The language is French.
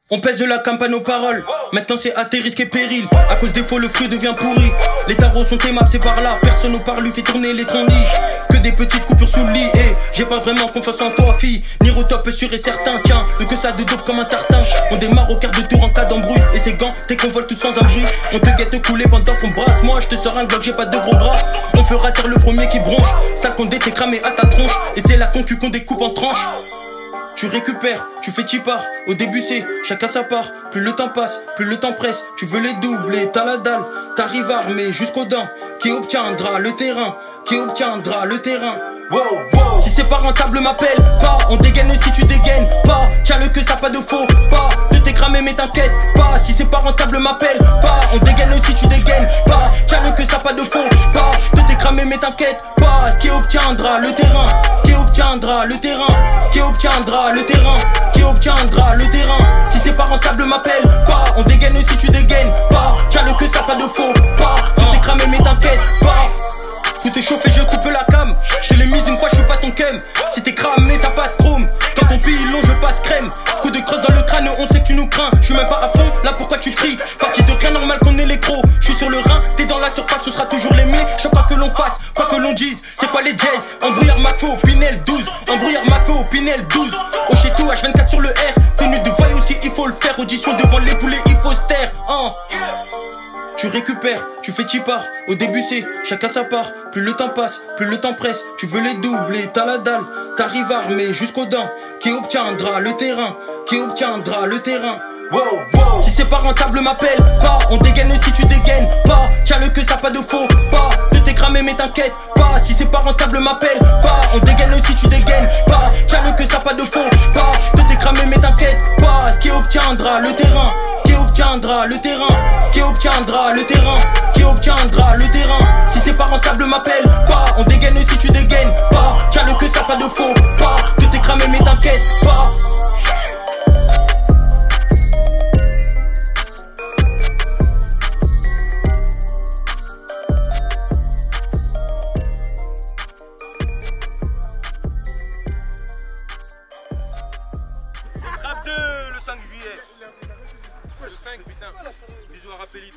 On pèse de la campagne aux paroles. Maintenant c'est à tes risques et périls. À cause des faux le fruit devient pourri. Les tarots sont aimables c'est par là. Personne nous parle lui fait tourner les trondis. Que des petites coupures sous le lit. Et j'ai pas vraiment confiance en toi fille. Ni au top sûr et certain. Tiens, le que ça de dope comme un tartin. On démarre au quart de tour en cas d'embrouille. Et ces gants t'es qu'on vole tout sans un bruit. On te guette couler pendant qu'on brasse. Moi je te sors un bloc j'ai pas de gros bras. On fera taire le premier qui bronche. Sale condé t'es cramé à ta tronche. Et c'est la concu qu'on découpe en tranches. Tu récupères, tu fais tipar. Au début c'est chacun sa part. Plus le temps passe, plus le temps presse. Tu veux les doubler, t'as la dalle. T'arrives armé jusqu'aux dents. Qui obtiendra le terrain? Qui obtiendra le terrain? Wow, wow. Si c'est pas rentable m'appelle pas. On dégaine si tu dégaines pas. Tiens le que ça pas de faux pas. De t'es cramé mais t'inquiète pas. Si c'est pas rentable m'appelle pas. On dégaine si tu dégaines pas. Tiens le que ça pas de faux pas. De t'es cramé mais t'inquiète pas. Qui obtiendra le terrain? Qui obtiendra le terrain? Qui obtiendra le terrain? Qui obtiendra le terrain? Si c'est pas rentable m'appelle pas. On dégaine si tu dégaines pas. Tiens le que ça pas de faux pas. De t'es cramé mais t'inquiète pas. Coup te chauffe et je coupe la cam. Je te l'ai mise une fois, je suis pas ton kem. Si t'es cramé, t'as pas de chrome. Quand ton pilon, je passe crème. Coup de crosse dans le crâne, on sait que tu nous crains. Je suis même pas à fond, là pourquoi tu cries? Parti de rien, normal qu'on est l'écro. Je suis sur le rein, t'es dans la surface, ce sera toujours les miens. Je sais pas que l'on fasse, quoi que l'on dise. C'est quoi les jazz? Embrouillard m'a fait au Pinel 12. Embrouillard m'a fait au Pinel 12. Au chez tout, H24 sur le R. Tenue de vaille aussi, il faut le faire. Audition devant les poulets, il faut se taire. Tu récupères, tu fais tipar. Au début c'est chacun sa part. Plus le temps passe, plus le temps presse. Tu veux les doubler, t'as la dalle. T'arrives armé jusqu'aux dents. Qui obtiendra le terrain? Qui obtiendra le terrain? Wow, wow. Si c'est pas rentable m'appelle pas. On dégaine si tu dégaines pas. Tiens le que ça pas de faux pas. De t'es cramé mais t'inquiète pas. Si c'est pas rentable m'appelle pas. On dégaine si tu dégaines pas. Tiens le que ça pas de faux pas. De t'es cramé mais t'inquiète pas. Qui obtiendra le terrain? Qui obtiendra le terrain? Qui obtiendra le terrain? Qui obtiendra le terrain? Si c'est pas rentable m'appelle pas. On dégaine si tu dégaines pas. Tiens le que ça pas de faux pas. Que t'es cramé mais t'inquiète pas. Rap 2 le 5 juillet. Le 5 putain. Bisous à Rapelite.